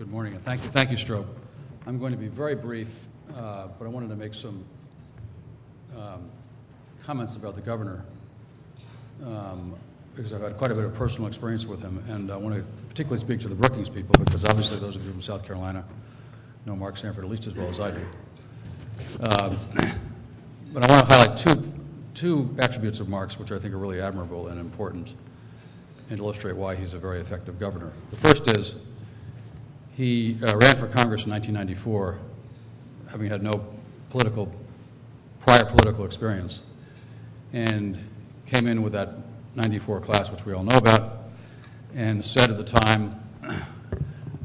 Good morning, and thank you, Strobe. I'm going to be very brief, but I wanted to make some comments about the governor because I've had quite a bit of personal experience with him, and I want to particularly speak to the Brookings people because obviously those of you from South Carolina know Mark Sanford at least as well as I do. But I want to highlight two attributes of Mark's which I think are really admirable and important and illustrate why he's a very effective governor. The first is he ran for Congress in 1994, having had no prior political experience, and came in with that 94 class, which we all know about, and said at the time,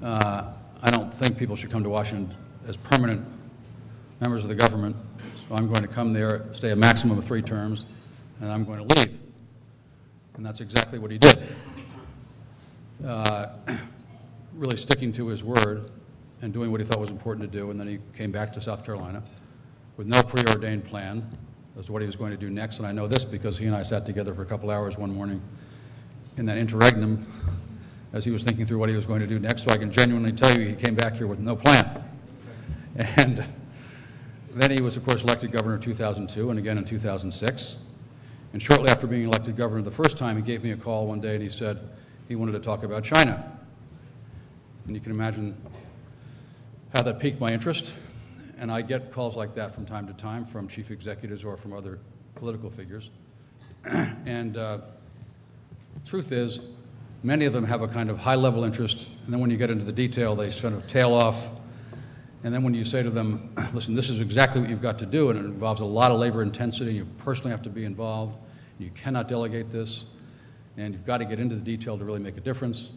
I don't think people should come to Washington as permanent members of the government, so I'm going to come there, stay a maximum of 3 terms, and I'm going to leave. And that's exactly what he did. Really sticking to his word and doing what he thought was important to do, and then he came back to South Carolina with no preordained plan as to what he was going to do next. And I know this because he and I sat together for a couple hours one morning in that interregnum as he was thinking through what he was going to do next, so I can genuinely tell you he came back here with no plan. And then he was, of course, elected governor in 2002 and again in 2006. And shortly after being elected governor the first time, he gave me a call one day and he said he wanted to talk about China. And you can imagine how that piqued my interest. And I get calls like that from time to time from chief executives or from other political figures. And truth is, many of them have a kind of high-level interest, and then when you get into the detail, they sort of tail off. And then when you say to them, listen, this is exactly what you've got to do, and it involves a lot of labor intensity, you personally have to be involved, you cannot delegate this, and you've got to get into the detail to really make a difference.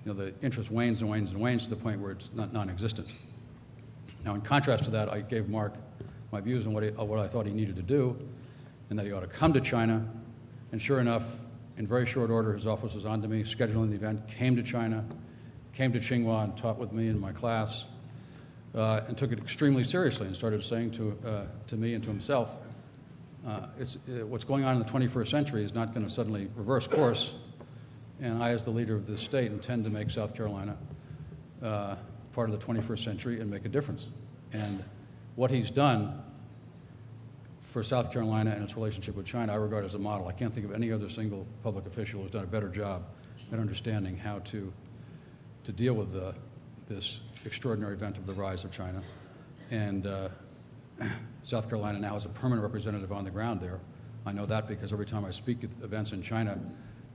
You know, the interest wanes and wanes and wanes to the point where it's non-existent. Now, in contrast to that, I gave Mark my views on what I thought he needed to do, and that he ought to come to China, and sure enough, in very short order, his office was on to me, scheduling the event, came to China, came to Tsinghua and taught with me in my class, and took it extremely seriously and started saying to me and to himself, what's going on in the 21st century is not going to suddenly reverse course, and I, as the leader of this state, intend to make South Carolina part of the 21st century and make a difference. And what he's done for South Carolina and its relationship with China, I regard as a model. I can't think of any other single public official who's done a better job at understanding how to deal with this extraordinary event of the rise of China. And South Carolina now has a permanent representative on the ground there. I know that because every time I speak at events in China,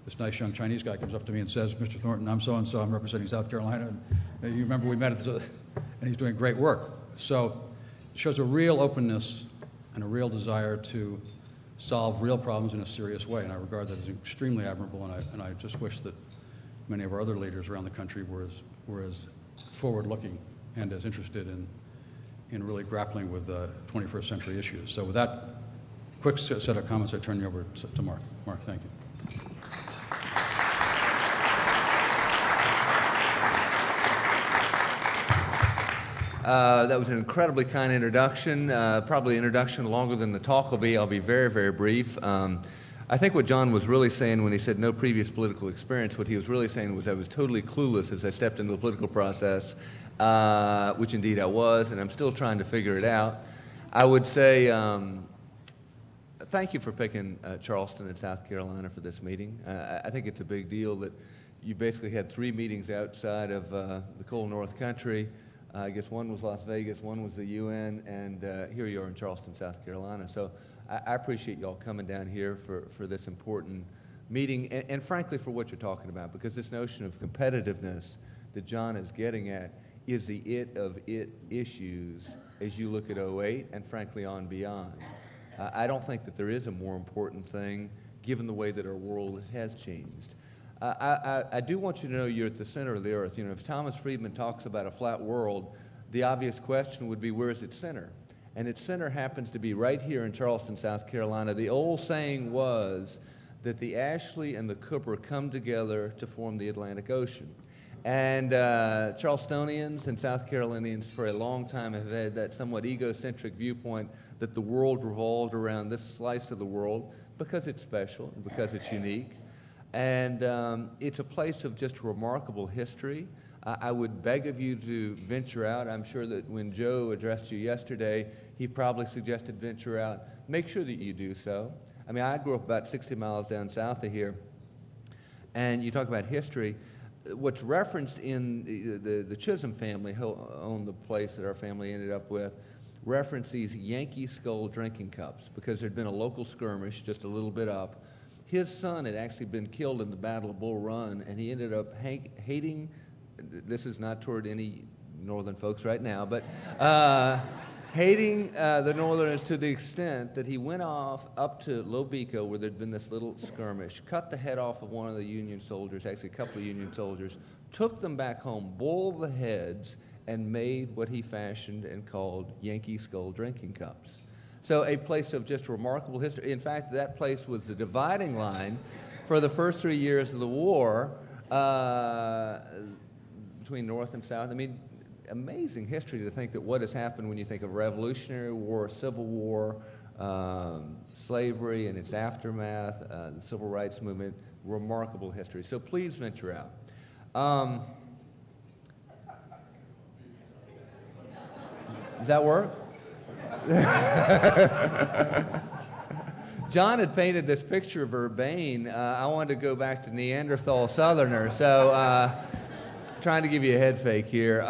this nice young Chinese guy comes up to me and says, Mr. Thornton, I'm so-and-so, I'm representing South Carolina. And you remember we met at this, and he's doing great work. So it shows a real openness and a real desire to solve real problems in a serious way. And I regard that as extremely admirable, and I just wish that many of our other leaders around the country were as forward-looking and as interested in really grappling with 21st century issues. So with that quick set of comments, I turn you over to Mark. Mark, thank you. That was an incredibly kind introduction, probably an introduction longer than the talk will be. I'll be very, very brief. I think what John was really saying when he said no previous political experience, what he was really saying was I was totally clueless as I stepped into the political process, which indeed I was, and I'm still trying to figure it out. I would say thank you for picking Charleston and South Carolina for this meeting. I think it's a big deal that you basically had 3 meetings outside of the cold North Country. I guess one was Las Vegas, one was the UN, and here you are in Charleston, South Carolina. So I appreciate y'all coming down here for this important meeting and frankly for what you're talking about, because this notion of competitiveness that John is getting at is the it of it issues as you look at 08 and frankly on beyond. I don't think that there is a more important thing given the way that our world has changed. I do want you to know you're at the center of the earth. You know, if Thomas Friedman talks about a flat world, the obvious question would be, where is its center? And its center happens to be right here in Charleston, South Carolina. The old saying was that the Ashley and the Cooper come together to form the Atlantic Ocean. And Charlestonians and South Carolinians for a long time have had that somewhat egocentric viewpoint that the world revolved around this slice of the world because it's special and because it's unique. And it's a place of just remarkable history. I would beg of you to venture out. I'm sure that when Joe addressed you yesterday, he probably suggested venture out. Make sure that you do so. I mean, I grew up about 60 miles down south of here, and you talk about history. What's referenced in the Chisholm family, who owned the place that our family ended up with, referenced these Yankee Skull drinking cups because there'd been a local skirmish just a little bit up. His son had actually been killed in the Battle of Bull Run, and he ended up hating, this is not toward any northern folks right now, but hating the northerners to the extent that he went off up to Lobeco, where there'd been this little skirmish, cut the head off of one of the Union soldiers, actually a couple of Union soldiers, took them back home, boiled the heads, and made what he fashioned and called Yankee Skull drinking cups. So a place of just remarkable history. In fact, that place was the dividing line for the first 3 years of the war between North and South. I mean, amazing history to think that what has happened when you think of Revolutionary War, Civil War, slavery and its aftermath, the Civil Rights Movement, remarkable history. So please venture out. Does that work? John had painted this picture of Urbane. I wanted to go back to Neanderthal Southerner, so trying to give you a head fake here.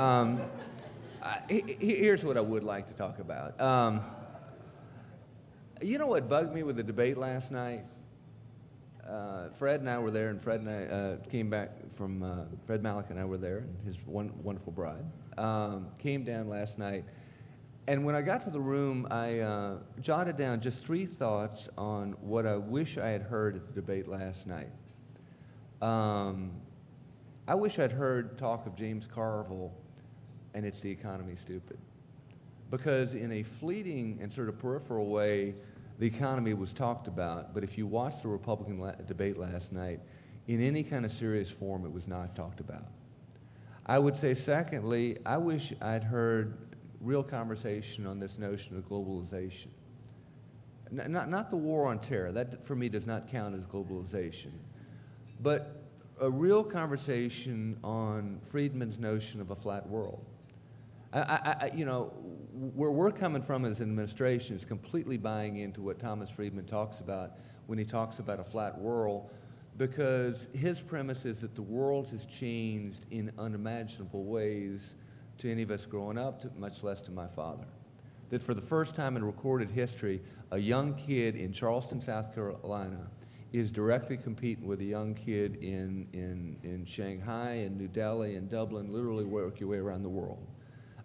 Here's what I would like to talk about. You know what bugged me with the debate last night? Fred and I were there, and Fred and I came back from, Fred Malik and I were there, and his wonderful bride, came down last night. And when I got to the room, I jotted down just 3 thoughts on what I wish I had heard at the debate last night. I wish I'd heard talk of James Carville and It's the Economy Stupid. Because in a fleeting and sort of peripheral way, the economy was talked about, but if you watched the Republican debate last night, in any kind of serious form, it was not talked about. I would say, secondly, I wish I'd heard real conversation on this notion of globalization. Not the war on terror. That, for me, does not count as globalization. But a real conversation on Friedman's notion of a flat world. You know, where we're coming from as an administration is completely buying into what Thomas Friedman talks about when he talks about a flat world, because his premise is that the world has changed in unimaginable ways to any of us growing up, much less to my father. That for the first time in recorded history, a young kid in Charleston, South Carolina, is directly competing with a young kid in Shanghai and New Delhi and Dublin, literally work your way around the world.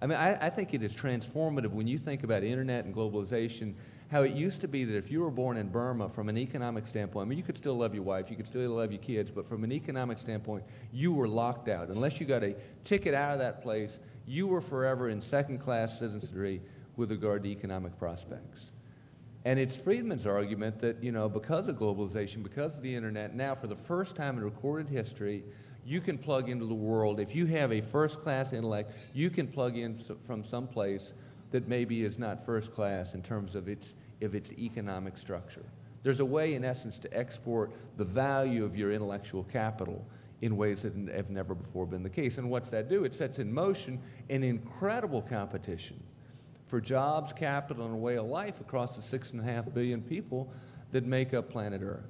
I mean, I think it is transformative when you think about internet and globalization, how it used to be that if you were born in Burma, from an economic standpoint, I mean, you could still love your wife, you could still love your kids, but from an economic standpoint, you were locked out. Unless you got a ticket out of that place, you were forever in second-class citizenry with regard to economic prospects. And it's Friedman's argument that, you know, because of globalization, because of the internet, now for the first time in recorded history, you can plug into the world. If you have a first-class intellect, you can plug in from some place that maybe is not first class in terms of its economic structure. There's a way, in essence, to export the value of your intellectual capital in ways that have never before been the case. And what's that do? It sets in motion an incredible competition for jobs, capital, and a way of life across the 6.5 billion people that make up planet Earth.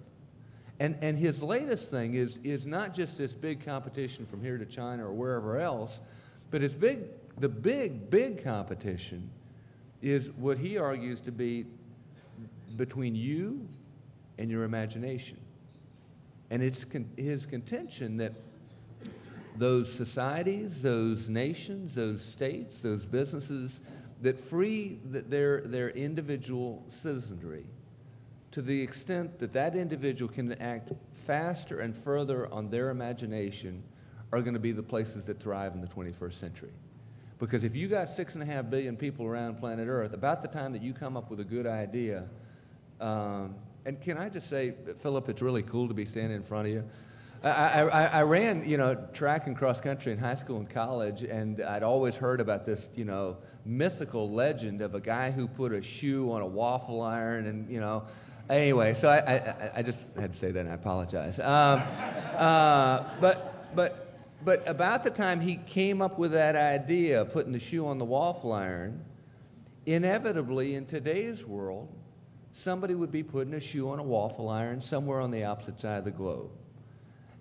And his latest thing is not just this big competition from here to China or wherever else, but the big competition is what he argues to be between you and your imagination. And it's his contention that those societies, those nations, those states, those businesses that free their individual citizenry to the extent that that individual can act faster and further on their imagination are going to be the places that thrive in the 21st century. Because if you got 6.5 billion people around planet Earth, about the time that you come up with a good idea, and can I just say, Philip, it's really cool to be standing in front of you. I ran, track and cross country in high school and college, and I'd always heard about this, mythical legend of a guy who put a shoe on a waffle iron, and Anyway, so I just had to say that, and I apologize. But about the time he came up with that idea of putting the shoe on the waffle iron, inevitably in today's world, somebody would be putting a shoe on a waffle iron somewhere on the opposite side of the globe.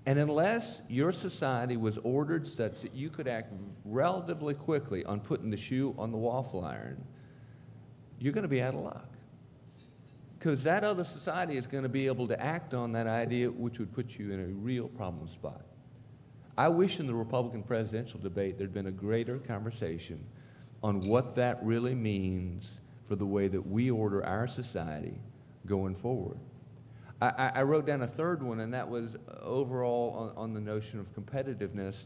And unless your society was ordered such that you could act relatively quickly on putting the shoe on the waffle iron, you're going to be out of luck. Because that other society is going to be able to act on that idea, which would put you in a real problem spot. I wish in the Republican presidential debate there'd been a greater conversation on what that really means for the way that we order our society going forward. I wrote down a third one, and that was overall on the notion of competitiveness.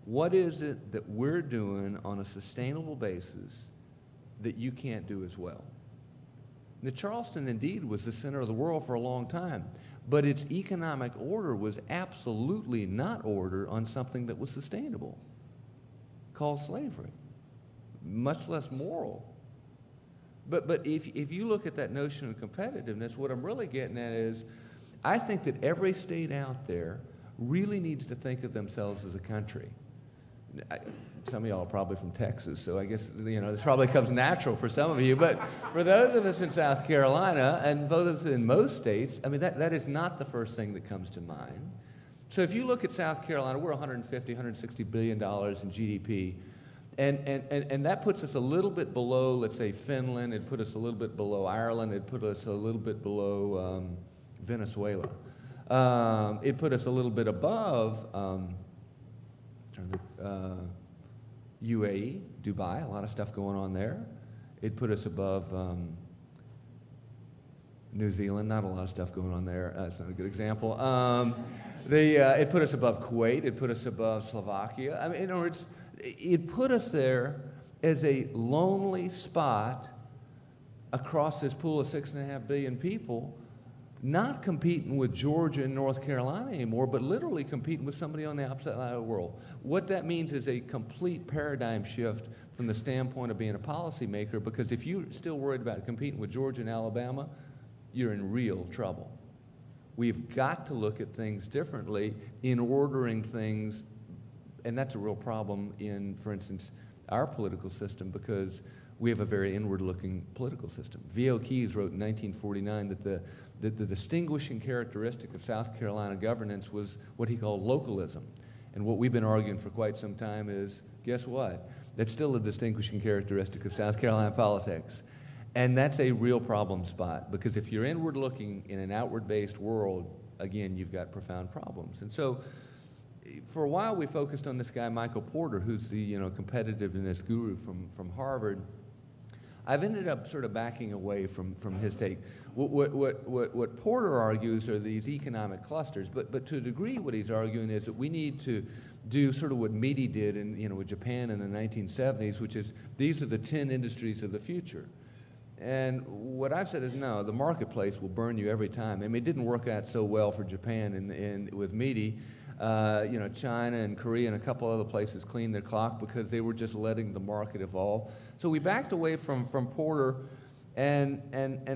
What is it that we're doing on a sustainable basis that you can't do as well? Now, Charleston indeed was the center of the world for a long time, but its economic order was absolutely not ordered on something that was sustainable, called slavery, much less moral. But if you look at that notion of competitiveness, what I'm really getting at is, I think that every state out there really needs to think of themselves as a country. Some of y'all are probably from Texas, so I guess, this probably comes natural for some of you. But for those of us in South Carolina, and those in most states, I mean, that is not the first thing that comes to mind. So if you look at South Carolina, we're $150, $160 billion in GDP. And that puts us a little bit below, let's say, Finland. It put us a little bit below Ireland. It put us a little bit below Venezuela. It put us a little bit above UAE, Dubai, a lot of stuff going on there. It put us above New Zealand, not a lot of stuff going on there. That's not a good example. It put us above Kuwait. It put us above Slovakia. I mean, in other words, it put us there as a lonely spot across this pool of 6.5 billion people, not competing with Georgia and North Carolina anymore, but literally competing with somebody on the opposite side of the world. What that means is a complete paradigm shift from the standpoint of being a policymaker, because if you're still worried about competing with Georgia and Alabama, you're in real trouble. We've got to look at things differently in ordering things. And that's a real problem in, for instance, our political system, because we have a very inward-looking political system. V.O. Keyes wrote in 1949 that the distinguishing characteristic of South Carolina governance was what he called localism. And what we've been arguing for quite some time is, guess what? That's still a distinguishing characteristic of South Carolina politics. And that's a real problem spot, because if you're inward-looking in an outward-based world, again, you've got profound problems. And so, for a while, we focused on this guy, Michael Porter, who's the competitiveness guru from Harvard. I've ended up sort of backing away from his take. What Porter argues are these economic clusters, but to a degree, what he's arguing is that we need to do sort of what Meade did with Japan in the 1970s, which is these are the 10 industries of the future. And what I've said is no, the marketplace will burn you every time. I mean, it didn't work out so well for Japan with Meade. China and Korea and a couple other places cleaned their clock because they were just letting the market evolve. So we backed away from Porter, and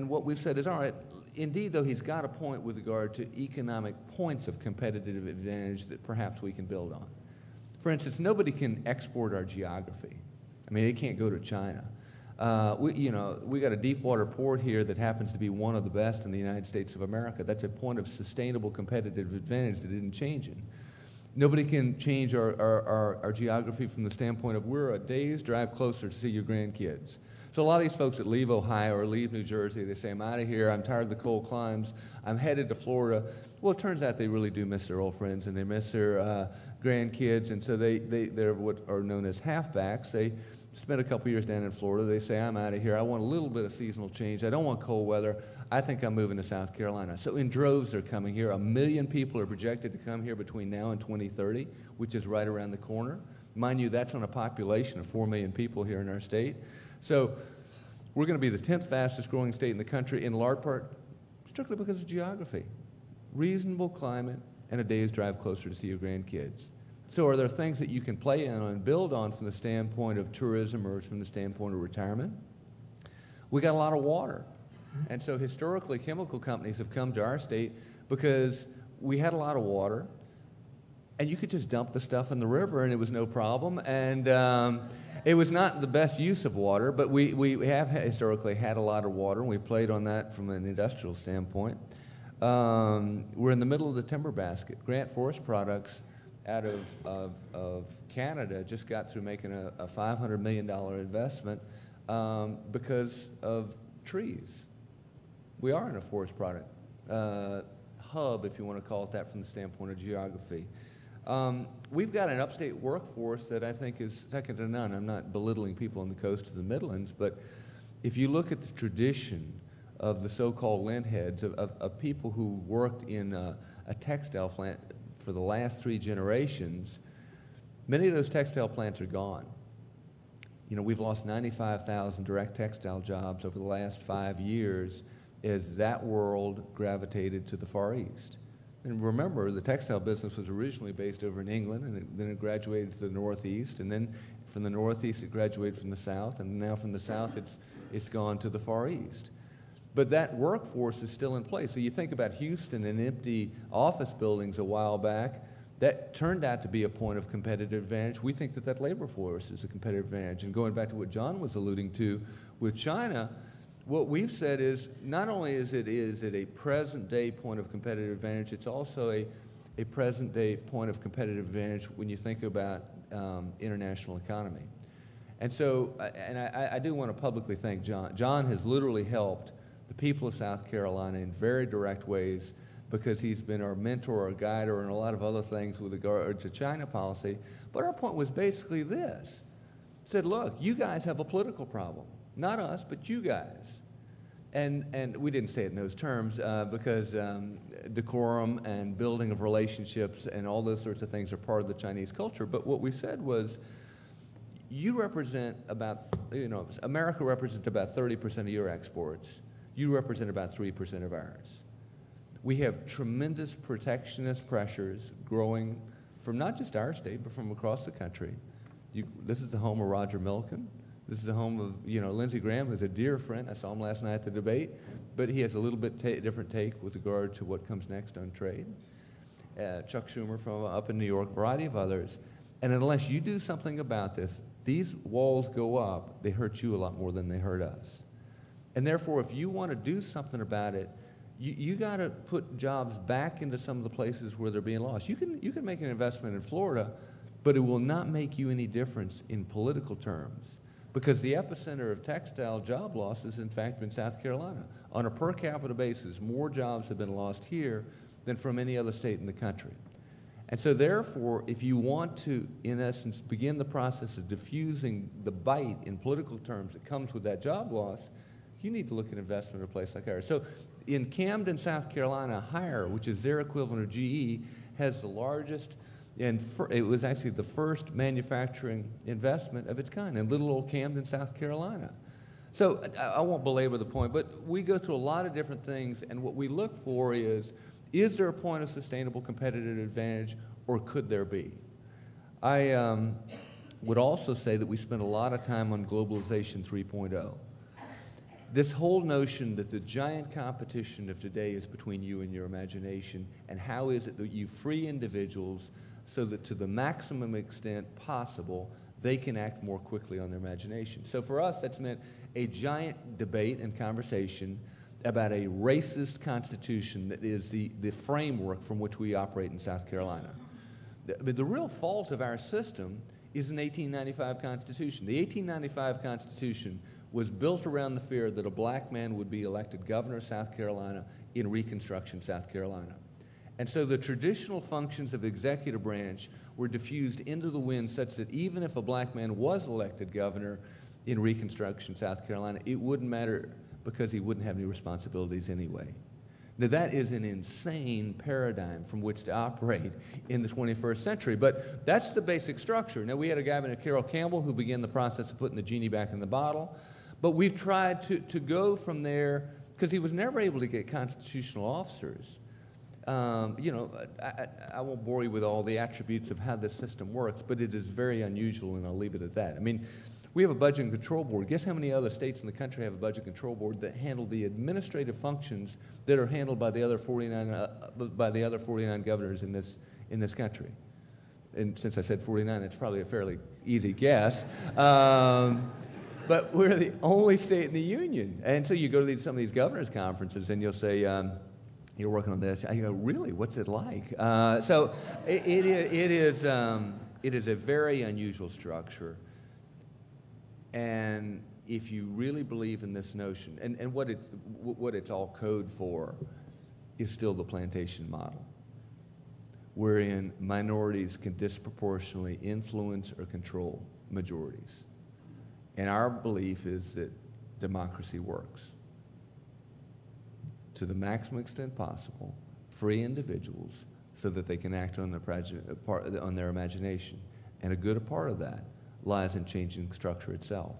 what we've said is, all right, indeed, though, he's got a point with regard to economic points of competitive advantage that perhaps we can build on. For instance, nobody can export our geography. I mean, it can't go to China. We got a deep water port here that happens to be one of the best in the United States of America. That's a point of sustainable competitive advantage that isn't changing. Nobody can change our geography from the standpoint of we're a day's drive closer to see your grandkids. So a lot of these folks that leave Ohio or leave New Jersey, they say, I'm out of here, I'm tired of the cold climes, I'm headed to Florida. Well, it turns out they really do miss their old friends and they miss their grandkids, and so they're what are known as halfbacks. They spent a couple years down in Florida. They say, I'm out of here. I want a little bit of seasonal change. I don't want cold weather. I think I'm moving to South Carolina. So in droves, they're coming here. 1 million people are projected to come here between now and 2030, which is right around the corner. Mind you, that's on a population of 4 million people here in our state. So we're going to be the 10th fastest growing state in the country, in large part strictly because of geography. Reasonable climate and a day's drive closer to see your grandkids. So are there things that you can play in and build on from the standpoint of tourism or from the standpoint of retirement? We got a lot of water. And so historically, chemical companies have come to our state because we had a lot of water, and you could just dump the stuff in the river and it was no problem. And it was not the best use of water, but we have historically had a lot of water, and we played on that from an industrial standpoint. We're in the middle of the timber basket. Grant Forest Products out of Canada just got through making a $500 million investment because of trees. We are in a forest product hub, if you want to call it that from the standpoint of geography. We've got an upstate workforce that I think is second to none. I'm not belittling people on the coast of the Midlands, but if you look at the tradition of the so-called lint heads, of people who worked in a textile plant for the last 3 generations, many of those textile plants are gone. You know, we've lost 95,000 direct textile jobs over the last 5 years as that world gravitated to the Far East. And remember, the textile business was originally based over in England, and then it graduated to the Northeast, and then from the Northeast it graduated from the South, and now from the South it's gone to the Far East. But that workforce is still in place. So you think about Houston and empty office buildings a while back, that turned out to be a point of competitive advantage. We think that that labor force is a competitive advantage. And going back to what John was alluding to with China, what we've said is not only is it a present-day point of competitive advantage, it's also a present-day point of competitive advantage when you think about international economy. And so, I do want to publicly thank John. John has literally helped the people of South Carolina in very direct ways because he's been our mentor, our guider, and a lot of other things with regard to China policy. But our point was basically this. Said, look, you guys have a political problem. Not us, but you guys. And we didn't say it in those terms because decorum and building of relationships and all those sorts of things are part of the Chinese culture. But what we said was, you represent about, America represents about 30% of your exports. You represent about 3% of ours. We have tremendous protectionist pressures growing from not just our state, but from across the country. This is the home of Roger Milken. This is the home of, Lindsey Graham, who's a dear friend. I saw him last night at the debate, but he has a little bit different take with regard to what comes next on trade. Chuck Schumer from up in New York, a variety of others. And unless you do something about this, these walls go up, they hurt you a lot more than they hurt us. And therefore, if you want to do something about it, you got to put jobs back into some of the places where they're being lost. You can make an investment in Florida, but it will not make you any difference in political terms, because the epicenter of textile job loss has in fact been South Carolina. On a per capita basis, more jobs have been lost here than from any other state in the country. And so therefore, if you want to, in essence, begin the process of diffusing the bite in political terms that comes with that job loss, you need to look at investment in a place like ours. So in Camden, South Carolina, Hire, which is their equivalent of GE, has the largest, and it was actually the first manufacturing investment of its kind in little old Camden, South Carolina. So I won't belabor the point, but we go through a lot of different things, and what we look for is there a point of sustainable competitive advantage, or could there be? I would also say that we spend a lot of time on globalization 3.0. This whole notion that the giant competition of today is between you and your imagination, and how is it that you free individuals so that to the maximum extent possible, they can act more quickly on their imagination. So for us, that's meant a giant debate and conversation about a racist constitution that is the framework from which we operate in South Carolina. The real fault of our system is an 1895 Constitution. The 1895 Constitution was built around the fear that a black man would be elected governor of South Carolina in Reconstruction South Carolina. And so the traditional functions of executive branch were diffused into the wind such that even if a black man was elected governor in Reconstruction South Carolina, it wouldn't matter because he wouldn't have any responsibilities anyway. Now that is an insane paradigm from which to operate in the 21st century, but that's the basic structure. Now we had a guy named Carroll Campbell who began the process of putting the genie back in the bottle, but we've tried to go from there because he was never able to get constitutional officers. I won't bore you with all the attributes of how this system works, but it is very unusual, and I'll leave it at that. I mean, We have a budget and control board. Guess how many other states in the country have a budget control board that handle the administrative functions that are handled by the other 49 governors in this country? And since I said 49, it's probably a fairly easy guess. But we're the only state in the union. And so you go to some of these governors' conferences and you'll say, you're working on this. I go, really? What's it like? So it is a very unusual structure. And if you really believe in this notion, and what it's all code for is still the plantation model, wherein minorities can disproportionately influence or control majorities. And our belief is that democracy works. To the maximum extent possible, free individuals so that they can act on their imagination. And a good part of that lies in changing structure itself.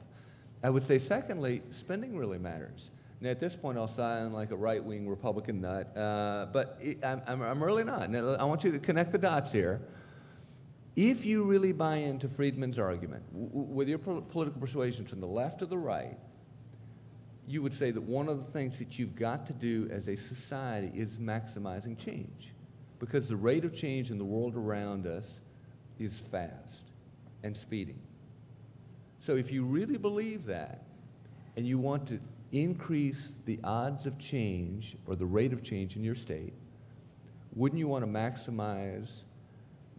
I would say, secondly, spending really matters. Now, at this point, I'll sound like a right-wing Republican nut, but I'm really not. Now, I want you to connect the dots here. If you really buy into Friedman's argument, with your political persuasions from the left or the right, you would say that one of the things that you've got to do as a society is maximizing change, because the rate of change in the world around us is fast and speeding. So if you really believe that, and you want to increase the odds of change or the rate of change in your state, wouldn't you want to maximize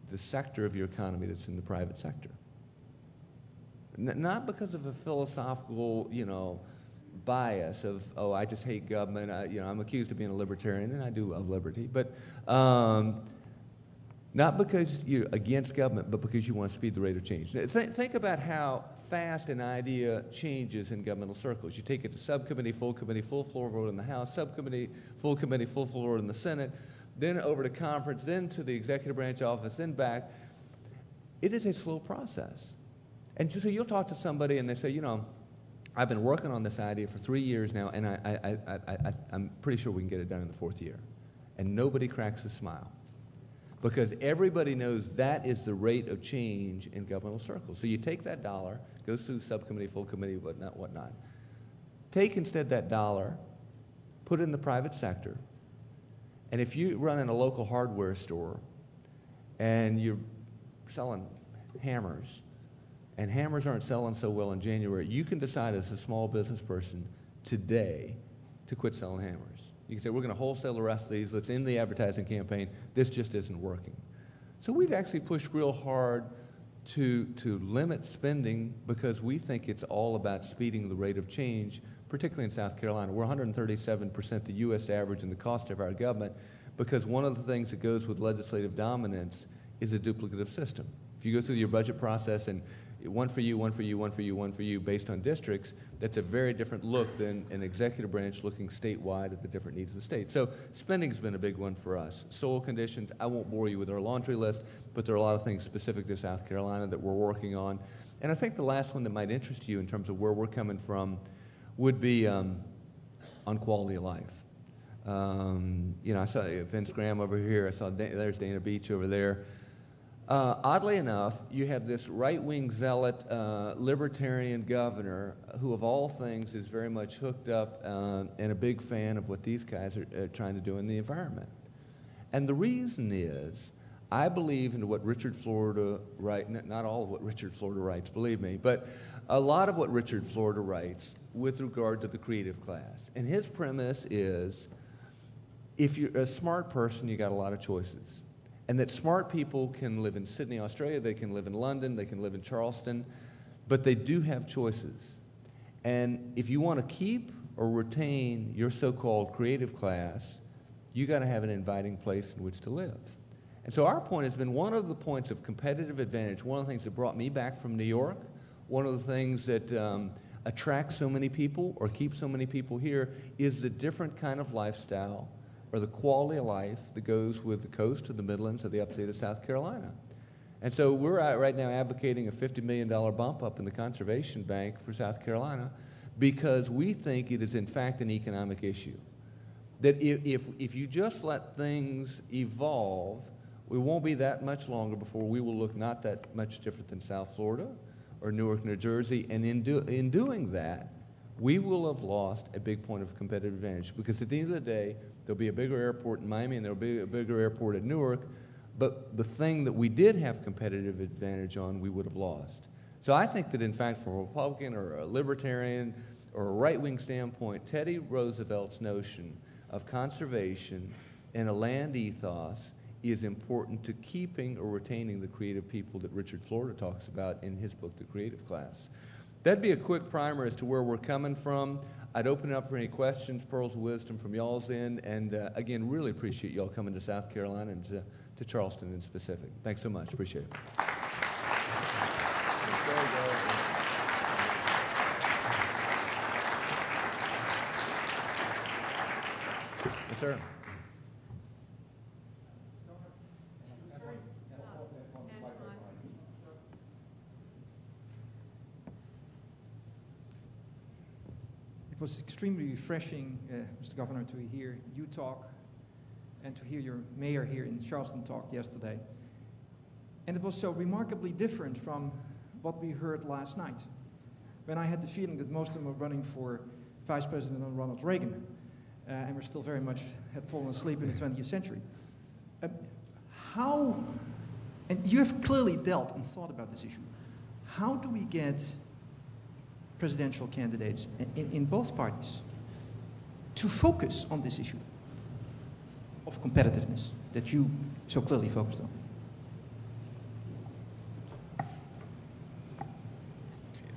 the sector of your economy that's in the private sector? Not because of a philosophical, bias of, oh, I just hate government. I'm accused of being a libertarian, and I do love liberty, but not because you're against government, but because you want to speed the rate of change. Think about how fast an idea changes in governmental circles. You take it to subcommittee, full floor vote in the House, subcommittee, full floor vote in the Senate, then over to conference, then to the executive branch office, then back. It is a slow process. And so you'll talk to somebody and they say, I've been working on this idea for 3 years now, and I'm pretty sure we can get it done in the 4th year. And nobody cracks a smile, because everybody knows that is the rate of change in governmental circles. So you take that dollar, goes through subcommittee, full committee, whatnot. Take instead that dollar, put it in the private sector, and if you run in a local hardware store and you're selling hammers, and hammers aren't selling so well in January, you can decide as a small business person today to quit selling hammers. You can say, we're going to wholesale the rest of these. Let's end the advertising campaign. This just isn't working. So we've actually pushed real hard to limit spending, because we think it's all about speeding the rate of change, particularly in South Carolina. We're 137% the U.S. average in the cost of our government, because one of the things that goes with legislative dominance is a duplicative system. If you go through your budget process and one for you, one for you, one for you, one for you, based on districts, that's a very different look than an executive branch looking statewide at the different needs of the state. So spending's been a big one for us. Soil conditions, I won't bore you with our laundry list, but there are a lot of things specific to South Carolina that we're working on. And I think the last one that might interest you in terms of where we're coming from would be on quality of life. I saw Vince Graham over here. I saw there's Dana Beach over there. Oddly enough, you have this right-wing zealot libertarian governor who, of all things, is very much hooked up and a big fan of what these guys are trying to do in the environment. And the reason is, I believe in what Richard Florida writes, not all of what Richard Florida writes, believe me, but a lot of what Richard Florida writes with regard to the creative class. And his premise is, if you're a smart person, you got a lot of choices. And that smart people can live in Sydney, Australia, they can live in London, they can live in Charleston, but they do have choices. And if you want to keep or retain your so-called creative class, you got to have an inviting place in which to live. And so our point has been one of the points of competitive advantage, one of the things that brought me back from New York, one of the things that attracts so many people or keeps so many people here is the different kind of lifestyle or the quality of life that goes with the coast of the Midlands of the upstate of South Carolina. And so we're right now advocating a $50 million bump up in the Conservation Bank for South Carolina, because we think it is in fact an economic issue. That if you just let things evolve, we won't be that much longer before we will look not that much different than South Florida or Newark, New Jersey, and in doing that, we will have lost a big point of competitive advantage, because at the end of the day, there'll be a bigger airport in Miami and there'll be a bigger airport at Newark, but the thing that we did have competitive advantage on, we would have lost. So I think that, in fact, from a Republican or a Libertarian or a right-wing standpoint, Teddy Roosevelt's notion of conservation and a land ethos is important to keeping or retaining the creative people that Richard Florida talks about in his book, The Creative Class. That'd be a quick primer as to where we're coming from. I'd open it up for any questions, pearls of wisdom from y'all's end, and again, really appreciate y'all coming to South Carolina and to Charleston in specific. Thanks so much. Appreciate it. Yes, sir. It was extremely refreshing, Mr. Governor, to hear you talk and to hear your mayor here in Charleston talk yesterday. And it was so remarkably different from what we heard last night, when I had the feeling that most of them were running for Vice President Ronald Reagan, and were still very much had fallen asleep in the 20th century. How, and you have clearly dealt and thought about this issue, how do we get presidential candidates in both parties to focus on this issue of competitiveness that you so clearly focused on?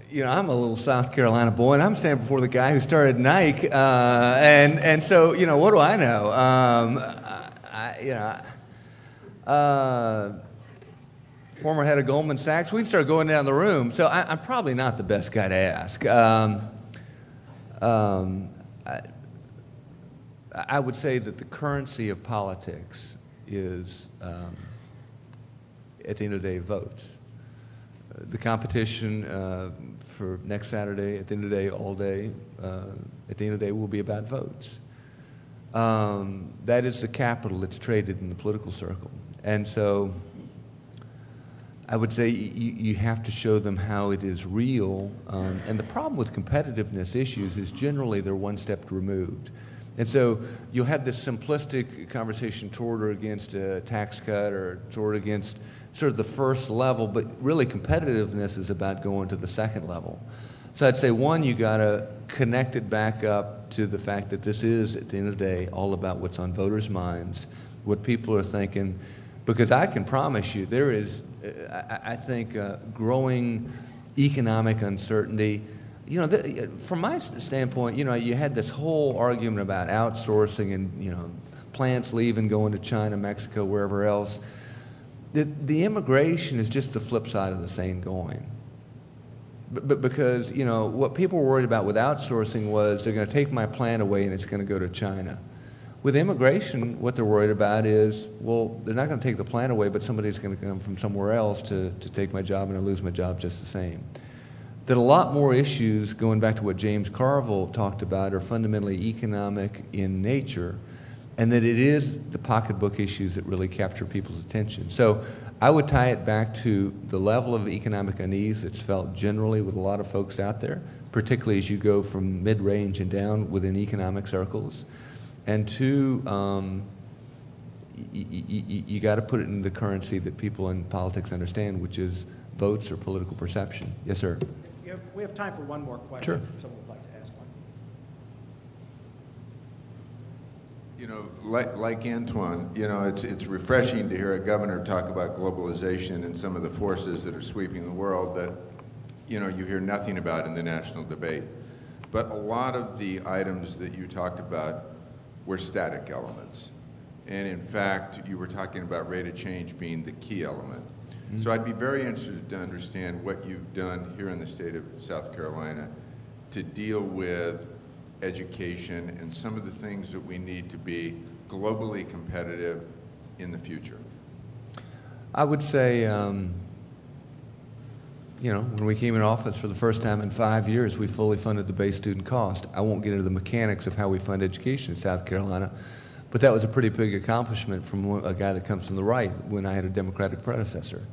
You know, I'm a little South Carolina boy, and I'm standing before the guy who started Nike, and so, you know, what do I know? Former head of Goldman Sachs, we'd start going down the room, so I'm probably not the best guy to ask. I would say that the currency of politics is, at the end of the day, votes. The competition for next Saturday, at the end of the day, all day, at the end of the day, will be about votes. That is the capital that's traded in the political circle. And so I would say you have to show them how it is real. And the problem with competitiveness issues is generally they're one step removed. And so you'll have this simplistic conversation toward or against a tax cut or toward against sort of the first level, but really competitiveness is about going to the second level. So I'd say, one, you got to connect it back up to the fact that this is, at the end of the day, all about what's on voters' minds, what people are thinking, because I can promise you there is, I think, growing economic uncertainty. You know, from my standpoint, you know, you had this whole argument about outsourcing and, you know, plants leaving, going to China, Mexico, wherever else. The immigration is just the flip side of the same coin. But because, you know, what people were worried about with outsourcing was they're going to take my plant away and it's going to go to China. With immigration, what they're worried about is, well, they're not going to take the plant away, but somebody's going to come from somewhere else to take my job, and I lose my job just the same. That a lot more issues, going back to what James Carville talked about, are fundamentally economic in nature, and that it is the pocketbook issues that really capture people's attention. So I would tie it back to the level of economic unease that's felt generally with a lot of folks out there, particularly as you go from mid-range and down within economic circles. And two, you got to put it in the currency that people in politics understand, which is votes or political perception. Yes, sir. We have time for one more question. Sure. If someone would like to ask one. You know, like Antoine, you know, it's refreshing to hear a governor talk about globalization and some of the forces that are sweeping the world that, you know, you hear nothing about in the national debate. But a lot of the items that you talked about were static elements. And in fact, you were talking about rate of change being the key element. So I'd be very interested to understand what you've done here in the state of South Carolina to deal with education and some of the things that we need to be globally competitive in the future. I would say, you know, when we came in office for the first time in 5 years, we fully funded the base student cost. I won't get into the mechanics of how we fund education in South Carolina, but that was a pretty big accomplishment from a guy that comes from the right when I had a Democratic predecessor.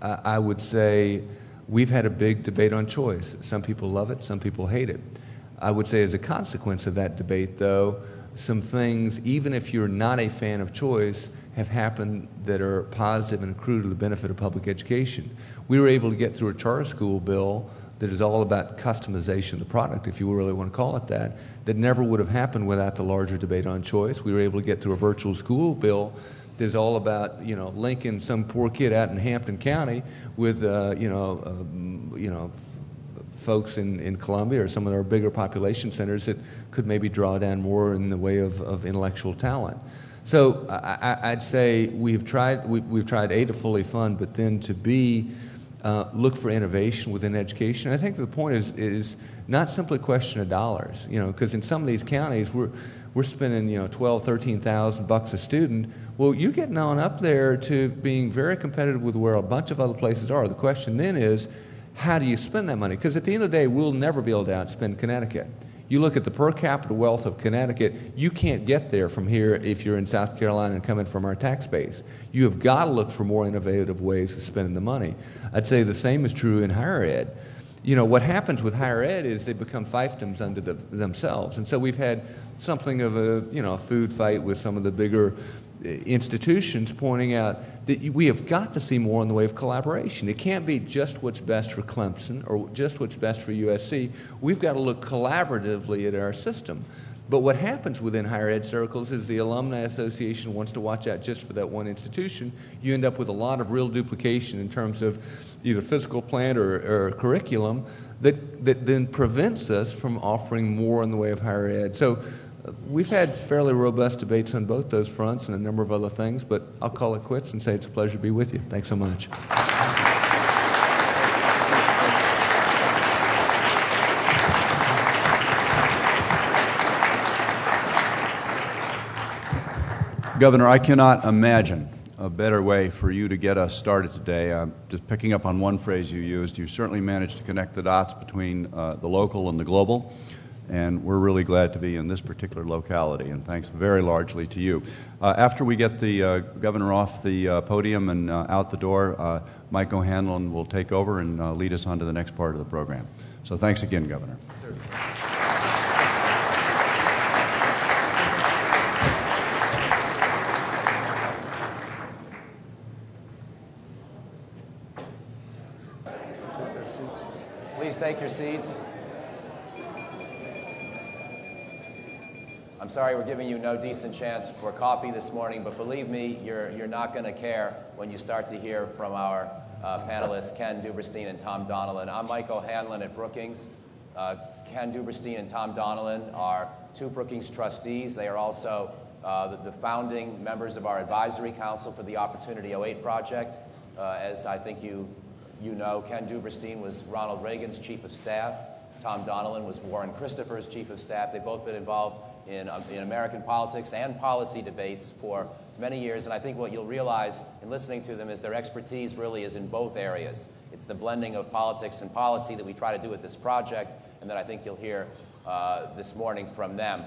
I would say we've had a big debate on choice. Some people love it, some people hate it. I would say as a consequence of that debate, though, some things, even if you're not a fan of choice, have happened that are positive and accrue to the benefit of public education. We were able to get through a charter school bill that is all about customization of the product, if you really want to call it that never would have happened without the larger debate on choice. We were able to get through a virtual school bill that is all about, linking some poor kid out in Hampton County with, folks in Columbia or some of our bigger population centers that could maybe draw down more in the way of intellectual talent. So I'd say we've tried A, to fully fund, but then to B, look for innovation within education. I think the point is not simply a question of dollars, because in some of these counties we're spending $12,000, $13,000 a student. Well, you're getting on up there to being very competitive with where a bunch of other places are. The question then is, how do you spend that money? Because at the end of the day, we'll never be able to outspend Connecticut. You look at the per capita wealth of Connecticut, you can't get there from here if you're in South Carolina and coming from our tax base. You have got to look for more innovative ways of spending the money. I'd say the same is true in higher ed. What happens with higher ed is they become fiefdoms unto themselves. And so we've had something of a food fight with some of the bigger institutions pointing out that we have got to see more in the way of collaboration. It can't be just what's best for Clemson or just what's best for USC. We've got to look collaboratively at our system. But what happens within higher ed circles is the Alumni Association wants to watch out just for that one institution. You end up with a lot of real duplication in terms of either physical plant or curriculum that then prevents us from offering more in the way of higher ed. So we've had fairly robust debates on both those fronts and a number of other things, but I'll call it quits and say it's a pleasure to be with you. Thanks so much. Governor, I cannot imagine a better way for you to get us started today. Just picking up on one phrase you used, you certainly managed to connect the dots between the local and the global, and we're really glad to be in this particular locality, and thanks very largely to you. After we get the governor off the podium and out the door, Mike O'Hanlon will take over and lead us on to the next part of the program. So thanks again, Governor. Please take your seats. I'm sorry we're giving you no decent chance for coffee this morning, but believe me, you're not going to care when you start to hear from our panelists, Ken Duberstein and Tom Donilon. I'm Mike O'Hanlon at Brookings. Ken Duberstein and Tom Donilon are two Brookings trustees. They are also the founding members of our advisory council for the Opportunity 08 project. As I think you know, Ken Duberstein was Ronald Reagan's chief of staff. Tom Donilon was Warren Christopher's chief of staff. They've both been involved in American politics and policy debates for many years, and I think what you'll realize in listening to them is their expertise really is in both areas. It's the blending of politics and policy that we try to do with this project, and that I think you'll hear this morning from them.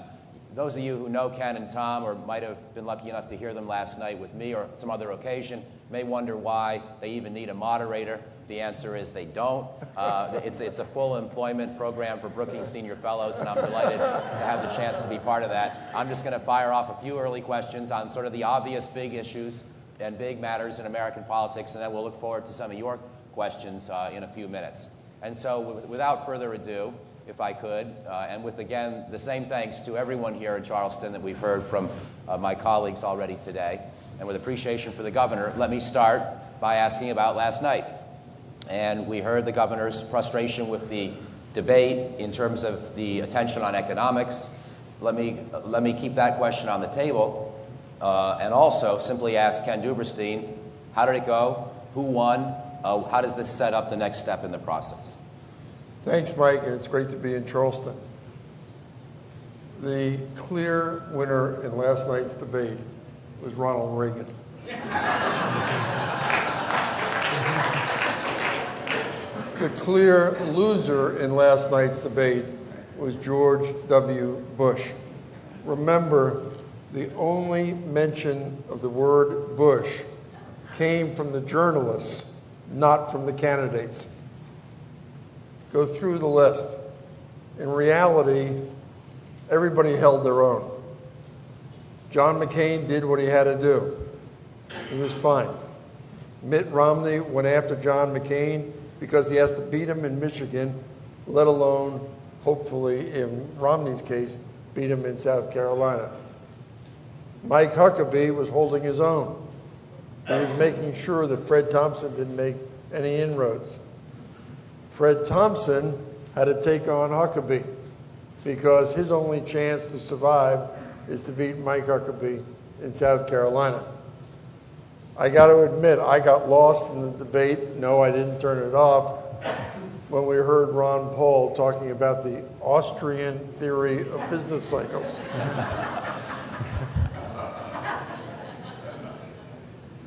Those of you who know Ken and Tom, or might have been lucky enough to hear them last night with me or some other occasion, may wonder why they even need a moderator. The answer is they don't. It's a full employment program for Brookings Senior Fellows, and I'm delighted to have the chance to be part of that. I'm just going to fire off a few early questions on sort of the obvious big issues and big matters in American politics, and then we'll look forward to some of your questions in a few minutes. And so without further ado, if I could, and with, again, the same thanks to everyone here in Charleston that we've heard from my colleagues already today, and with appreciation for the governor, let me start by asking about last night. And we heard the governor's frustration with the debate in terms of the attention on economics. Let me keep that question on the table, and also simply ask Ken Duberstein, how did it go? Who won? How does this set up the next step in the process? Thanks, Mike, and it's great to be in Charleston. The clear winner in last night's debate was Ronald Reagan. The clear loser in last night's debate was George W. Bush. Remember, the only mention of the word Bush came from the journalists, not from the candidates. Go through the list. In reality, everybody held their own. John McCain did what he had to do. He was fine. Mitt Romney went after John McCain because he has to beat him in Michigan, let alone, hopefully, in Romney's case, beat him in South Carolina. Mike Huckabee was holding his own. He was making sure that Fred Thompson didn't make any inroads. Fred Thompson had to take on Huckabee because his only chance to survive is to beat Mike Huckabee in South Carolina. I got to admit, I got lost in the debate. No, I didn't turn it off when we heard Ron Paul talking about the Austrian theory of business cycles.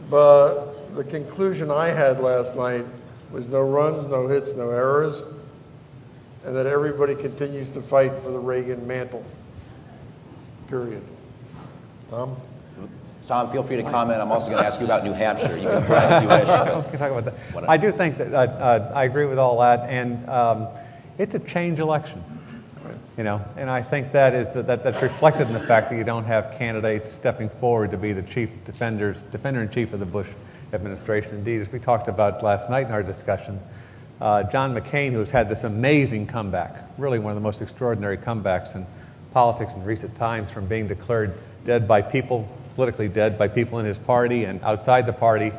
But the conclusion I had last night was no runs, no hits, no errors, and that everybody continues to fight for the Reagan mantle. Period. Tom? Tom, feel free to comment. I'm also going to ask you about New Hampshire. You can if you wish. We can talk about that. I do think that I agree with all that, and it's a change election. You know, and I think that's reflected in the fact that you don't have candidates stepping forward to be the defender-in-chief of the Bush administration. Indeed, as we talked about last night in our discussion, John McCain, who has had this amazing comeback, really one of the most extraordinary comebacks in politics in recent times, from being declared dead by people, politically dead by people in his party and outside the party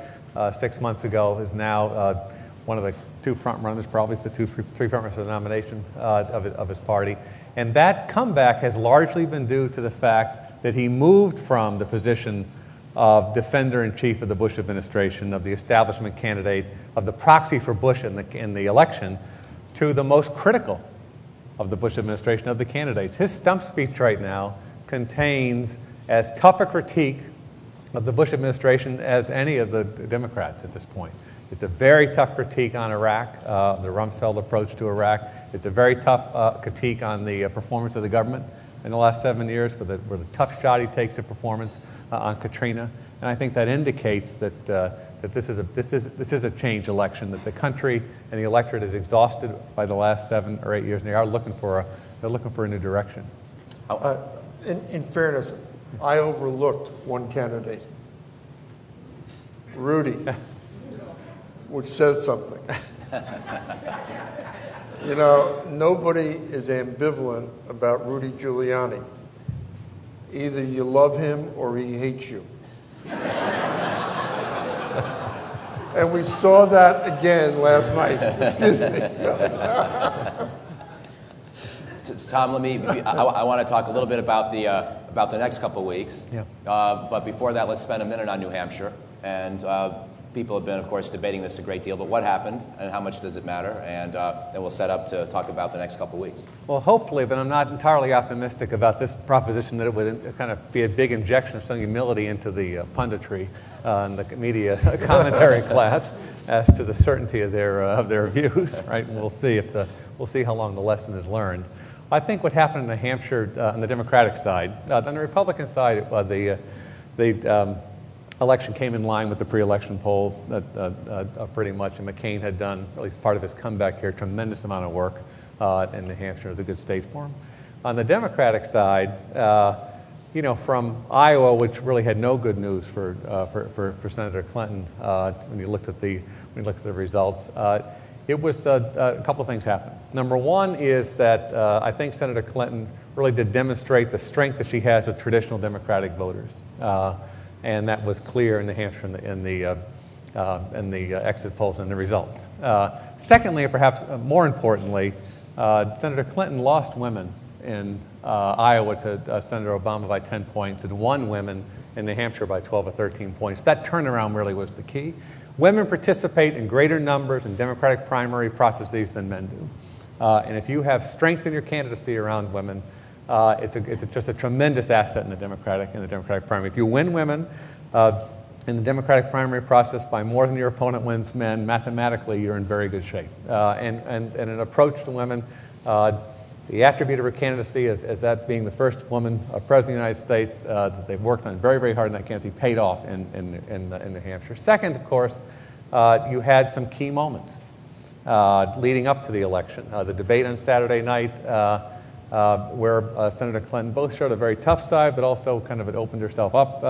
6 months ago, is now one of the two front runners, probably the three front runners for the nomination of his party. And that comeback has largely been due to the fact that he moved from the position of defender-in-chief of the Bush administration, of the establishment candidate, of the proxy for Bush in the election, to the most critical of the Bush administration, of the candidates. His stump speech right now contains as tough a critique of the Bush administration as any of the Democrats at this point. It's a very tough critique on Iraq, the Rumsfeld approach to Iraq. It's a very tough critique on the performance of the government in the last 7 years, with the tough shot he takes at performance on Katrina. And I think that indicates that this is a change election, that the country and the electorate is exhausted by the last 7 or 8 years, and they're looking for a new direction. In fairness, I overlooked one candidate, Rudy, which says something. You know, nobody is ambivalent about Rudy Giuliani. Either you love him or he hates you. And we saw that again last night. Excuse me. Tom, I want to talk a little bit about the next couple of weeks. Yeah. But before that, let's spend a minute on New Hampshire. And people have been, of course, debating this a great deal. But what happened, and how much does it matter? And then we'll set up to talk about the next couple of weeks. Well, hopefully, but I'm not entirely optimistic about this proposition that it would kind of be a big injection of some humility into the punditry and the media commentary class as to the certainty of their views. Right, and we'll see how long the lesson is learned. I think what happened in New Hampshire on the Democratic side, on the Republican side, the election came in line with the pre-election polls pretty much, and McCain had done, at least part of his comeback here, a tremendous amount of work in New Hampshire. It was a good state for him. On the Democratic side, from Iowa, which really had no good news for Senator Clinton when you looked at the results, it was a couple of things happened. Number one is that I think Senator Clinton really did demonstrate the strength that she has with traditional Democratic voters. And that was clear in New Hampshire in the exit polls and the results. Secondly, and perhaps more importantly, Senator Clinton lost women in Iowa to Senator Obama by 10 points and won women in New Hampshire by 12 or 13 points. That turnaround really was the key. Women participate in greater numbers in Democratic primary processes than men do. And if you have strength in your candidacy around women, it's just a tremendous asset in the Democratic primary. If you win women in the Democratic primary process by more than your opponent wins men, mathematically you're in very good shape. And an approach to women, the attribute of her candidacy as that being the first woman president of the United States that they've worked on very, very hard in that candidacy paid off in New Hampshire. Second, of course, you had some key moments leading up to the election. The debate on Saturday night where Senator Clinton both showed a very tough side, but also kind of opened herself up,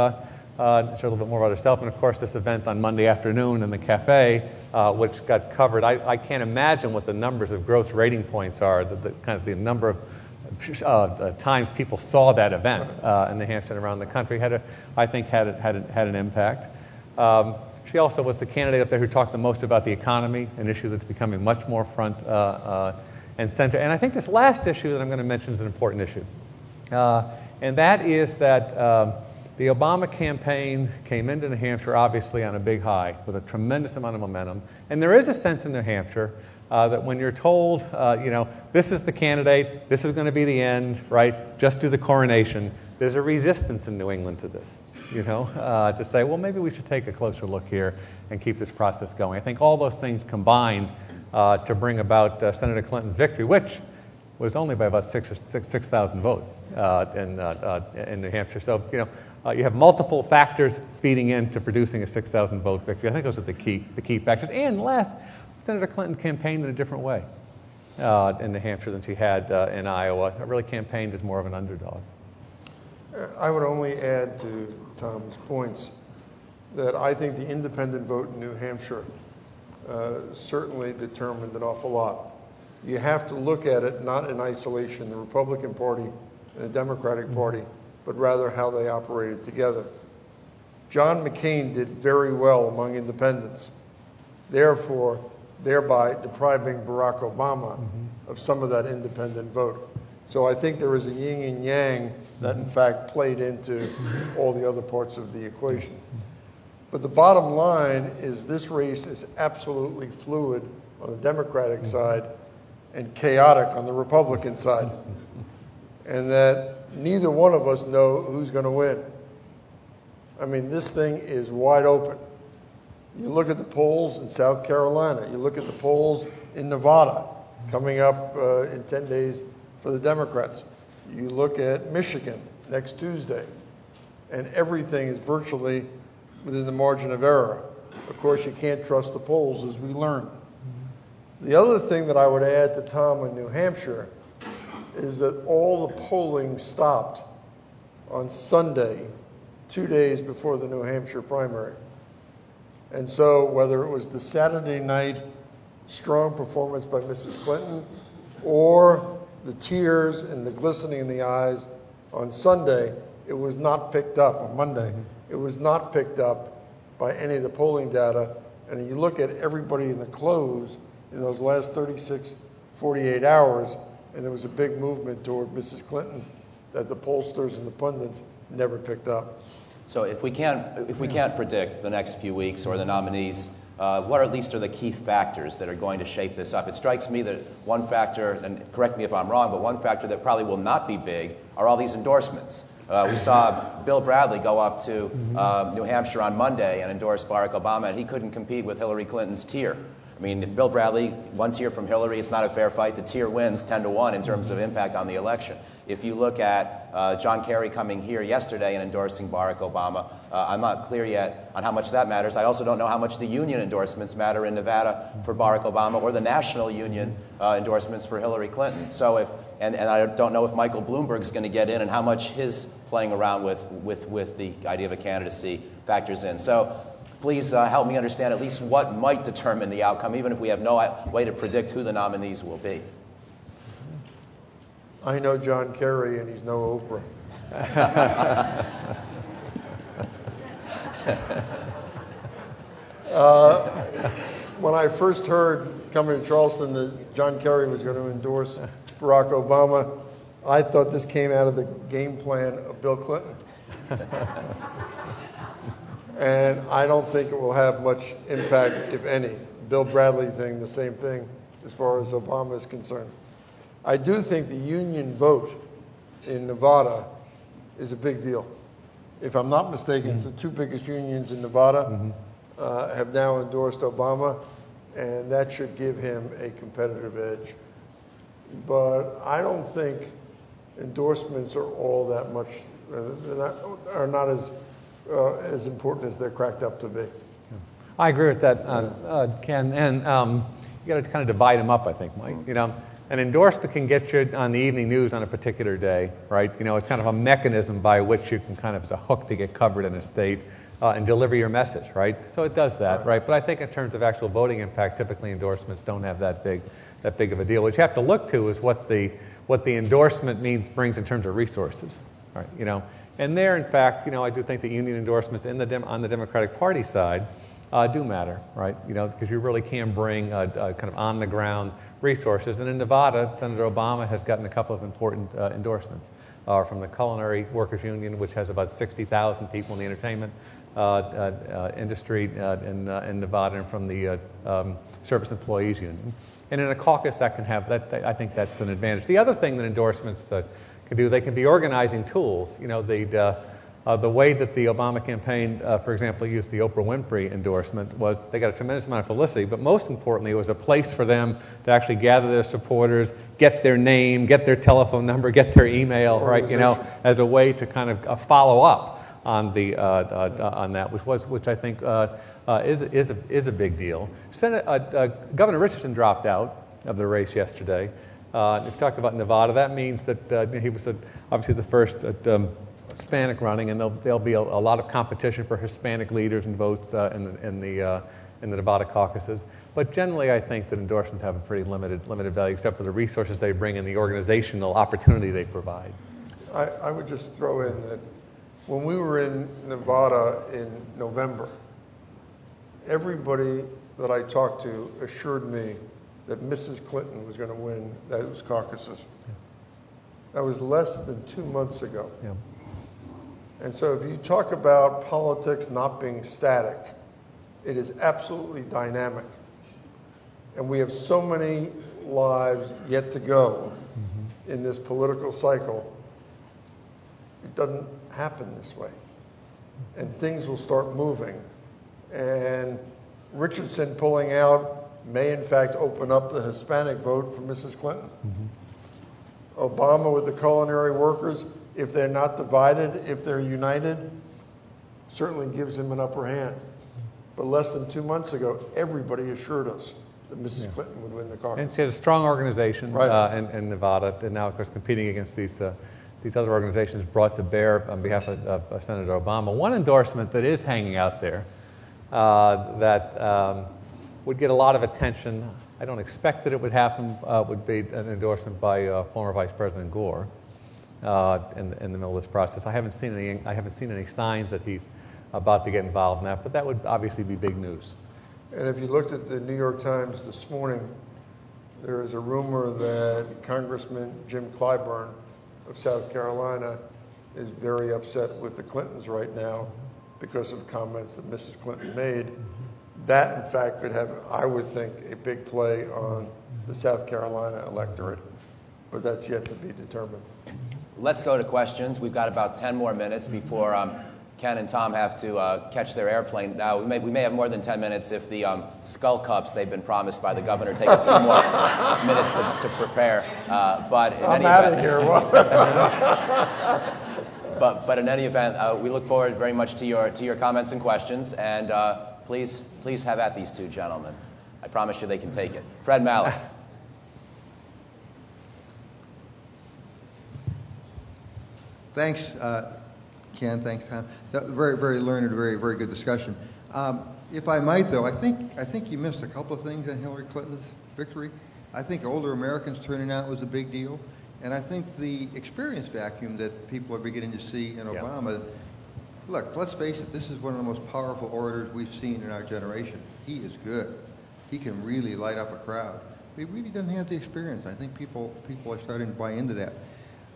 showed a little bit more about herself. And, of course, this event on Monday afternoon in the cafe, which got covered. I can't imagine what the numbers of gross rating points are, the number of times people saw that event in New Hampshire and around the country had an impact. She also was the candidate up there who talked the most about the economy, an issue that's becoming much more front and center. And I think this last issue that I'm going to mention is an important issue. And that is that the Obama campaign came into New Hampshire obviously on a big high with a tremendous amount of momentum. And there is a sense in New Hampshire that when you're told, this is the candidate, this is going to be the end, right, just do the coronation, there's a resistance in New England to this, to say, well, maybe we should take a closer look here and keep this process going. I think all those things combined to bring about Senator Clinton's victory, which was only by about 6,000 votes in New Hampshire. So, you have multiple factors feeding into producing a 6,000 vote victory. I think those are the key factors. And last, Senator Clinton campaigned in a different way in New Hampshire than she had in Iowa. Really campaigned as more of an underdog. I would only add to Tom's points that I think the independent vote in New Hampshire certainly determined an awful lot. You have to look at it not in isolation, the Republican Party and the Democratic Party, but rather how they operated together. John McCain did very well among independents, thereby depriving Barack Obama of some of that independent vote. So I think there is a yin and yang that in fact played into all the other parts of the equation. But the bottom line is this race is absolutely fluid on the Democratic side and chaotic on the Republican side. And that neither one of us know who's going to win. I mean, this thing is wide open. You look at the polls in South Carolina. You look at the polls in Nevada coming up in 10 days for the Democrats. You look at Michigan next Tuesday, and everything is virtually within the margin of error. Of course, you can't trust the polls, as we learned. The other thing that I would add to Tom in New Hampshire is that all the polling stopped on Sunday, 2 days before the New Hampshire primary. And so whether it was the Saturday night strong performance by Mrs. Clinton or the tears and the glistening in the eyes on Sunday, it was not picked up on Monday. It was not picked up by any of the polling data. And you look at everybody in the close in those last 36, 48 hours, and there was a big movement toward Mrs. Clinton that the pollsters and the pundits never picked up. So if we can't predict the next few weeks or the nominees, what at least are the key factors that are going to shape this up? It strikes me that one factor, and correct me if I'm wrong, but one factor that probably will not be big are all these endorsements. We saw Bill Bradley go up to New Hampshire on Monday and endorse Barack Obama, and he couldn't compete with Hillary Clinton's tier. I mean, if Bill Bradley, one tier from Hillary, it's not a fair fight. The tier wins 10-1 in terms of impact on the election. If you look at John Kerry coming here yesterday and endorsing Barack Obama, I'm not clear yet on how much that matters. I also don't know how much the union endorsements matter in Nevada for Barack Obama or the national union endorsements for Hillary Clinton. So and I don't know if Michael Bloomberg's going to get in and how much his playing around with the idea of a candidacy factors in. So please help me understand at least what might determine the outcome, even if we have no way to predict who the nominees will be. I know John Kerry, and he's no Oprah. When I first heard coming to Charleston that John Kerry was going to endorse Barack Obama, I thought this came out of the game plan of Bill Clinton. And I don't think it will have much impact, if any. Bill Bradley thing, the same thing, as far as Obama is concerned. I do think the union vote in Nevada is a big deal. If I'm not mistaken, it's the two biggest unions in Nevada have now endorsed Obama, and that should give him a competitive edge. But I don't think endorsements are all that much, are not as important as they're cracked up to be. I agree with that, Ken. And you got to kind of divide them up, I think, Mike. You know, an endorsement can get you on the evening news on a particular day, right? You know, it's kind of a mechanism by which you can kind of, as a hook to get covered in a state and deliver your message, right? So it does that, right? But I think in terms of actual voting impact, typically endorsements don't have that big of a deal. What you have to look to is what the endorsement brings in terms of resources, right? You know, and there, in fact, you know, I do think that union endorsements on the Democratic Party side do matter, right? You know, because you really can bring kind of on-the-ground resources. And in Nevada, Senator Obama has gotten a couple of important endorsements from the Culinary Workers Union, which has about 60,000 people in the entertainment industry in Nevada, and from the Service Employees Union. And in a caucus, that can have that. I think that's an advantage. The other thing that endorsements can do, they can be organizing tools. You know, the way that the Obama campaign, for example, used the Oprah Winfrey endorsement was they got a tremendous amount of publicity, but most importantly, it was a place for them to actually gather their supporters, get their name, get their telephone number, get their email, right? You know, as a way to kind of follow up on that, which I think is a big deal. Governor Richardson dropped out of the race yesterday. If you talked about Nevada, that means that he was obviously the first Hispanic running, and there'll be a lot of competition for Hispanic leaders and votes in the Nevada caucuses. But generally, I think that endorsements have a pretty limited value, except for the resources they bring and the organizational opportunity they provide. I would just throw in that when we were in Nevada in November, everybody that I talked to assured me that Mrs. Clinton was going to win those caucuses. Yeah. That was less than 2 months ago. Yeah. And so if you talk about politics not being static, it is absolutely dynamic. And we have so many lives yet to go in this political cycle. It doesn't happen this way. And things will start moving. And Richardson pulling out may in fact open up the Hispanic vote for Mrs. Clinton. Obama with the culinary workers, if they're not divided, if they're united, certainly gives him an upper hand. But less than 2 months ago, everybody assured us that Mrs. Clinton would win the caucus. And she has a strong organization right. In Nevada, and now, of course, competing against these other organizations brought to bear on behalf of Senator Obama. One endorsement that is hanging out there that would get a lot of attention, I don't expect that it would happen, would be an endorsement by former Vice President Gore in the middle of this process. I haven't seen any signs that he's about to get involved in that, but that would obviously be big news. And if you looked at the New York Times this morning, there is a rumor that Congressman Jim Clyburn of South Carolina is very upset with the Clintons right now because of comments that Mrs. Clinton made. That, in fact, could have, I would think, a big play on the South Carolina electorate, but that's yet to be determined. Let's go to questions. We've got about 10 more minutes before Ken and Tom have to catch their airplane. Now, we may have more than 10 minutes if the skull cups they've been promised by the governor take a few more minutes to prepare. But in I'm out of here. But in any event, we look forward very much to your comments and questions. And please have at these two gentlemen. I promise you they can take it. Fred Malloch. Thanks, Ken. Thanks, Tom. Very, very learned, very, very good discussion. If I might, though, I think you missed a couple of things on Hillary Clinton's victory. I think older Americans turning out was a big deal, and I think the experience vacuum that people are beginning to see in Obama. Look, let's face it. This is one of the most powerful orators we've seen in our generation. He is good. He can really light up a crowd. But he really doesn't have the experience. I think people are starting to buy into that.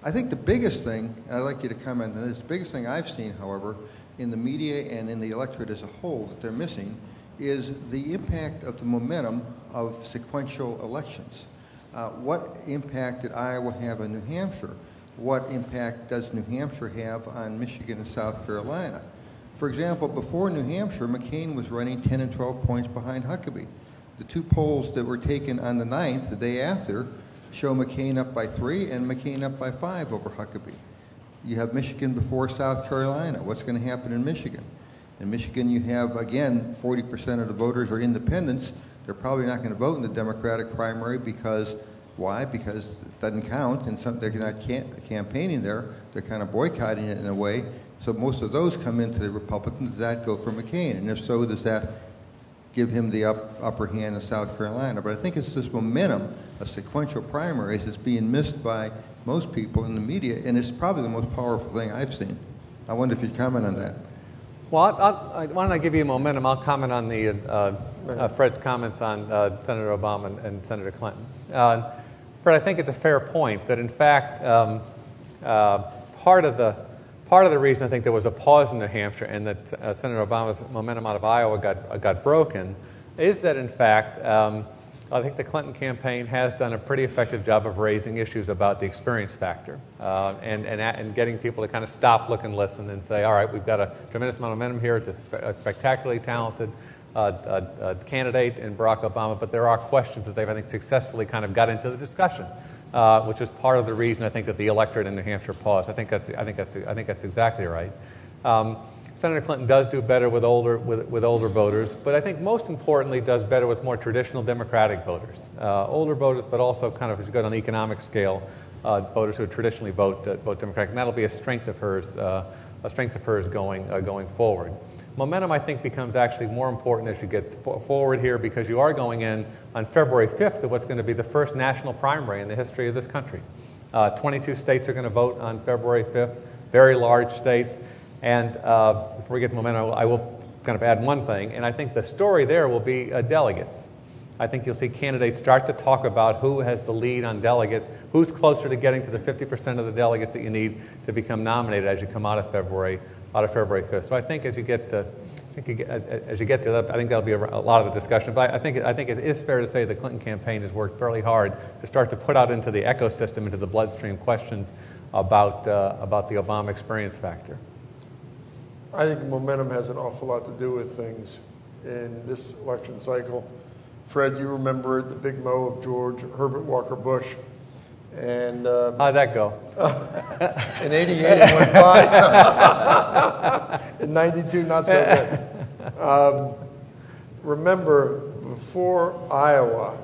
I think the biggest thing, and I'd like you to comment on this, the biggest thing I've seen, however, in the media and in the electorate as a whole that they're missing is the impact of the momentum of sequential elections. What impact did Iowa have on New Hampshire? What impact does New Hampshire have on Michigan and South Carolina? For example, before New Hampshire, McCain was running 10 and 12 points behind Huckabee. The two polls that were taken on the 9th, the day after, show McCain up by 3 and McCain up by 5 over Huckabee. You have Michigan before South Carolina. What's going to happen in Michigan? In Michigan, you have, again, 40% of the voters are independents. They're probably not going to vote in the Democratic primary because, why? Because it doesn't count, and they're not campaigning there. They're kind of boycotting it in a way. So most of those come into the Republicans. Does that go for McCain? And if so, does that give him the upper hand in South Carolina? But I think it's this momentum of sequential primaries that's being missed by most people in the media, and it's probably the most powerful thing I've seen. I wonder if you'd comment on that. Well, why don't I give you momentum? I'll comment on the Fred's comments on Senator Obama and Senator Clinton. Fred, I think it's a fair point that, in fact, part of the reason I think there was a pause in New Hampshire and that Senator Obama's momentum out of Iowa got broken is that, in fact, I think the Clinton campaign has done a pretty effective job of raising issues about the experience factor and getting people to kind of stop, look, and listen and say, all right, we've got a tremendous amount of momentum here. It's a spectacularly talented candidate in Barack Obama, but there are questions that they've, I think, successfully kind of got into the discussion, which is part of the reason I think that the electorate in New Hampshire paused. I think that's exactly right. Senator Clinton does do better with older voters, but I think most importantly does better with more traditional Democratic voters, older voters, but also kind of, as you go on an economic scale, voters who traditionally vote Democratic, and that'll be a strength of hers going forward. Momentum, I think, becomes actually more important as you get forward here because you are going in on February 5th to what's going to be the first national primary in the history of this country. 22 states are going to vote on February 5th, very large states. And before we get to momentum, I will kind of add one thing, and I think the story there will be delegates. I think you'll see candidates start to talk about who has the lead on delegates, who's closer to getting to the 50% of the delegates that you need to become nominated as you come out of February 5th. So I think as you get to that, I think that'll be a lot of the discussion. But I think it is fair to say the Clinton campaign has worked fairly hard to start to put out into the ecosystem, into the bloodstream, questions about the Obama experience factor. I think momentum has an awful lot to do with things in this election cycle. Fred, you remember the big mo of George Herbert Walker Bush. And how'd that go? In 88, it went fine. In 92, not so good. Remember, before Iowa,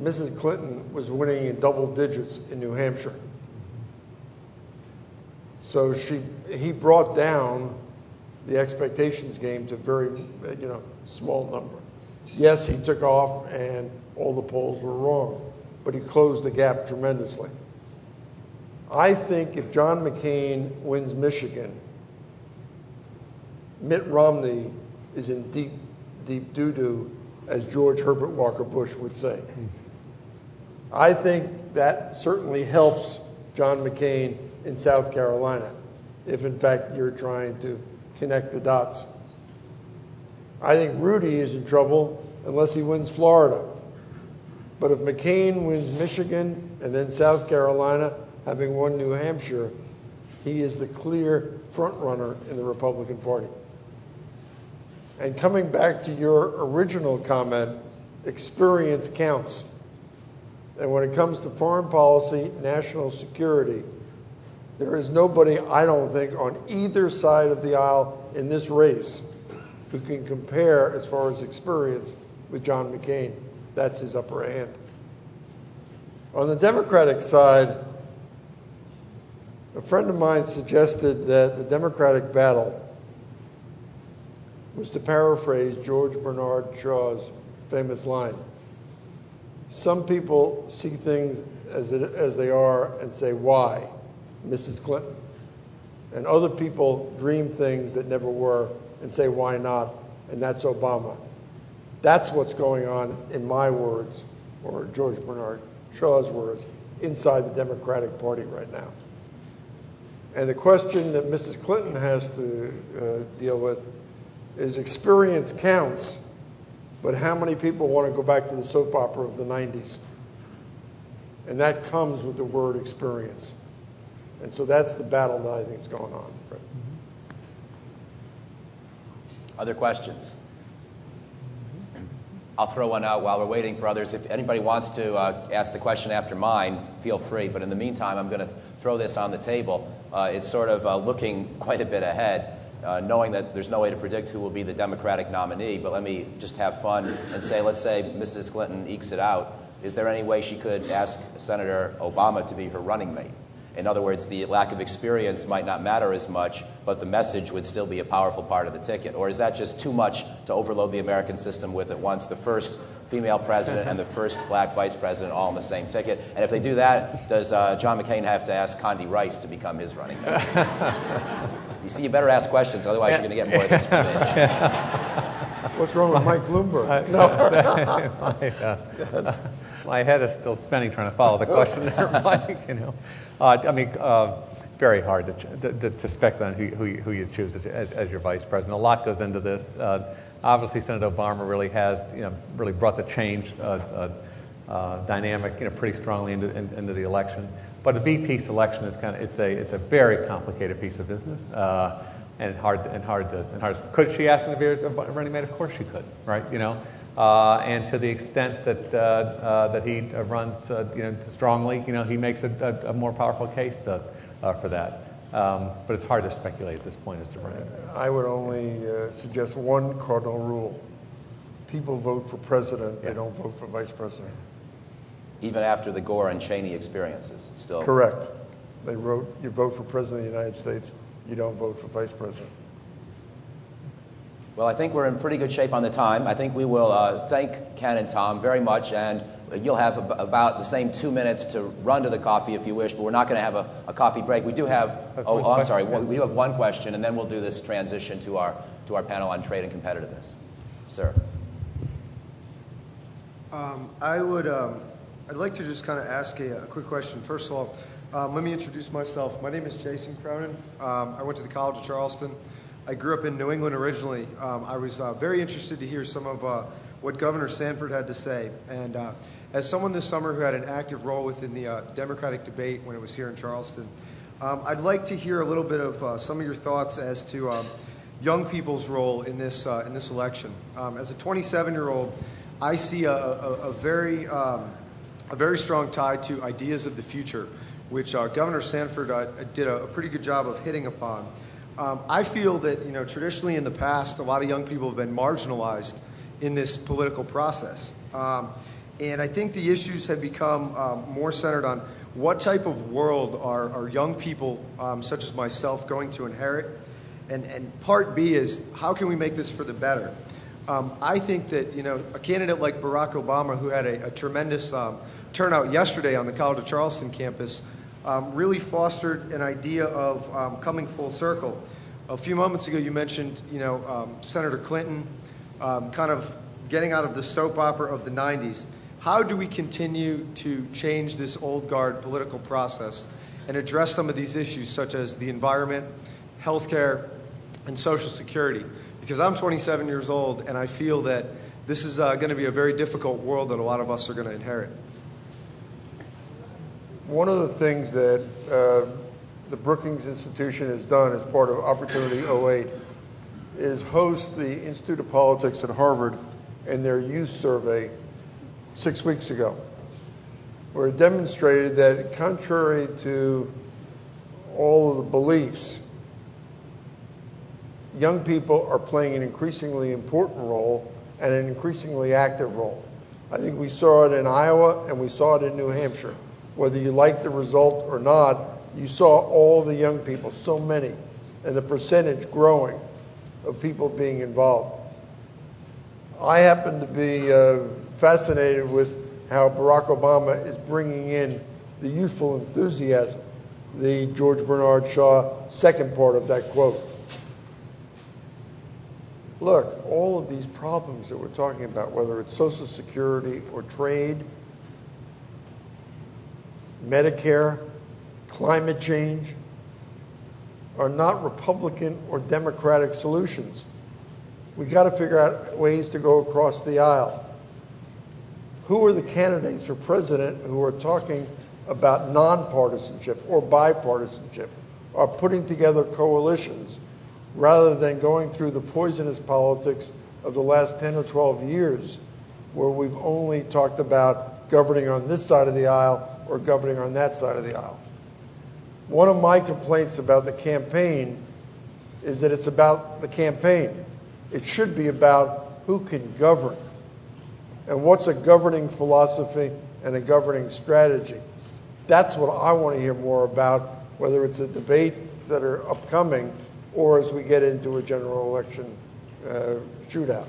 Mrs. Clinton was winning in double digits in New Hampshire. So he brought down the expectations game to a very small number. Yes, he took off and all the polls were wrong, but he closed the gap tremendously. I think if John McCain wins Michigan, Mitt Romney is in deep, deep doo-doo, as George Herbert Walker Bush would say. I think that certainly helps John McCain in South Carolina, if in fact you're trying to connect the dots. I think Rudy is in trouble unless he wins Florida. But if McCain wins Michigan and then South Carolina, having won New Hampshire, he is the clear front runner in the Republican Party. And coming back to your original comment, experience counts. And when it comes to foreign policy, national security, there is nobody, I don't think, on either side of the aisle in this race who can compare, as far as experience, with John McCain. That's his upper hand. On the Democratic side, a friend of mine suggested that the Democratic battle was, to paraphrase George Bernard Shaw's famous line, some people see things as they are and say, why, Mrs. Clinton? And other people dream things that never were and say, why not? And that's Obama. That's what's going on, in my words, or George Bernard Shaw's words, inside the Democratic Party right now. And the question that Mrs. Clinton has to deal with is experience counts, but how many people want to go back to the soap opera of the 90s? And that comes with the word experience. And so that's the battle that I think is going on, Fred. Other questions? I'll throw one out while we're waiting for others. If anybody wants to ask the question after mine, feel free. But in the meantime, I'm going to throw this on the table. It's sort of looking quite a bit ahead. knowing that there's no way to predict who will be the Democratic nominee, but let me just have fun and say, let's say Mrs. Clinton ekes it out. Is there any way she could ask Senator Obama to be her running mate? In other words, the lack of experience might not matter as much, but the message would still be a powerful part of the ticket. Or is that just too much to overload the American system with at once, the first female president and the first black vice president all on the same ticket? And if they do that, does John McCain have to ask Condi Rice to become his running mate? You see, you better ask questions, otherwise you're going to get more of this from me. What's wrong with Mike Bloomberg? My head is still spinning trying to follow the question there, Mike. Very hard to speculate on who you choose as your vice president. A lot goes into this. Obviously, Senator Obama really has, really brought the change dynamic, pretty strongly into the election. But the VP selection is it's a very complicated piece of business, and hard. Could she ask him to be a running mate? Of course she could, right? And to the extent that he runs, strongly, he makes a more powerful case for that. But it's hard to speculate at this point as to running. I would only suggest one cardinal rule: people vote for president; they don't vote for vice president. Even after the Gore and Cheney experiences, it's still correct. You vote for president of the United States; you don't vote for vice president. Well, I think we're in pretty good shape on the time. I think we will thank Ken and Tom very much, and you'll have about the same 2 minutes to run to the coffee if you wish, but we're not going to have a coffee break. We do have, I'm sorry, we do have one question, and then we'll do this transition to our panel on trade and competitiveness. Sir. I'd like to just kind of ask a quick question. First of all, let me introduce myself. My name is Jason Cronin. I went to the College of Charleston. I grew up in New England originally. I was very interested to hear some of what Governor Sanford had to say. And as someone this summer who had an active role within the Democratic debate when it was here in Charleston, I'd like to hear a little bit of some of your thoughts as to young people's role in this election. As a 27-year-old, I see a very strong tie to ideas of the future, which Governor Sanford did a pretty good job of hitting upon. I feel that, traditionally in the past, a lot of young people have been marginalized in this political process. And I think the issues have become more centered on what type of world are young people, such as myself, going to inherit. And part B is, how can we make this for the better? I think that, a candidate like Barack Obama, who had a tremendous turnout yesterday on the College of Charleston campus, really fostered an idea of coming full circle. A few moments ago, you mentioned, Senator Clinton kind of getting out of the soap opera of the 90s. How do we continue to change this old guard political process and address some of these issues, such as the environment, healthcare, and Social Security? Because I'm 27 years old, and I feel that this is going to be a very difficult world that a lot of us are going to inherit. One of the things that the Brookings Institution has done as part of Opportunity 08 is host the Institute of Politics at Harvard in their youth survey 6 weeks ago, where it demonstrated that contrary to all of the beliefs, young people are playing an increasingly important role and an increasingly active role. I think we saw it in Iowa and we saw it in New Hampshire. Whether you like the result or not, you saw all the young people, so many, and the percentage growing of people being involved. I happen to be fascinated with how Barack Obama is bringing in the youthful enthusiasm, the George Bernard Shaw second part of that quote. Look, all of these problems that we're talking about, whether it's Social Security or trade, Medicare, climate change, are not Republican or Democratic solutions. We've got to figure out ways to go across the aisle. Who are the candidates for president who are talking about nonpartisanship or bipartisanship, are putting together coalitions rather than going through the poisonous politics of the last 10 or 12 years where we've only talked about governing on this side of the aisle or governing on that side of the aisle. One of my complaints about the campaign is that it's about the campaign. It should be about who can govern and what's a governing philosophy and a governing strategy. That's what I want to hear more about, whether it's a debate that are upcoming or as we get into a general election shootout.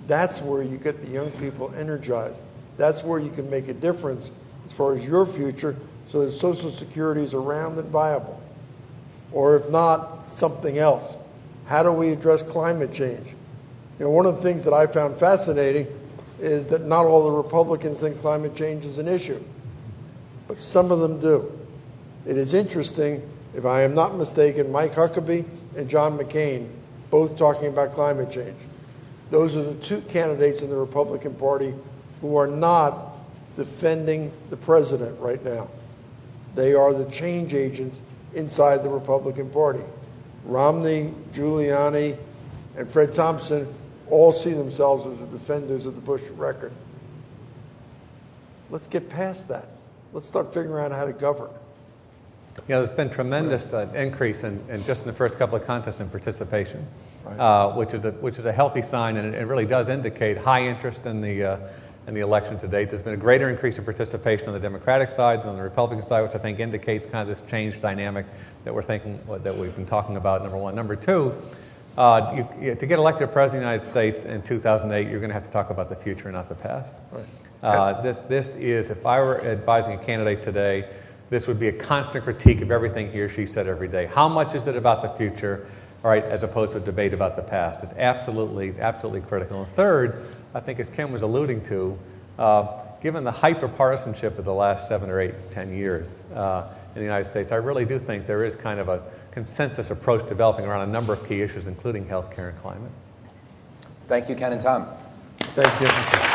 That's where you get the young people energized. That's where you can make a difference as far as your future, so that Social Security is around and viable. Or if not, something else. How do we address climate change? You know, one of the things that I found fascinating is that not all the Republicans think climate change is an issue, but some of them do. It is interesting, if I am not mistaken, Mike Huckabee and John McCain both talking about climate change. Those are the two candidates in the Republican Party who are not defending the president right now. They are the change agents inside the Republican Party. Romney, Giuliani, and Fred Thompson all see themselves as the defenders of the Bush record. Let's get past that. Let's start figuring out how to govern. You know, there's been tremendous increase in just in the first couple of contests in participation, which is a healthy sign, and it really does indicate high interest in the election to date. There's been a greater increase in participation on the Democratic side than on the Republican side, which I think indicates kind of this change dynamic that we've been talking about. Number one. Number two, to get elected president of the United States in 2008, you're going to have to talk about the future, not the past. Right. This is, if I were advising a candidate today, this would be a constant critique of everything he or she said every day. How much is it about the future, all right, as opposed to a debate about the past? It's absolutely critical. And third, I think as Ken was alluding to, given the hyper-partisanship of the last 7 or 8, 10 years in the United States, I really do think there is kind of a consensus approach developing around a number of key issues, including health care and climate. Thank you, Ken and Tom. Thank you.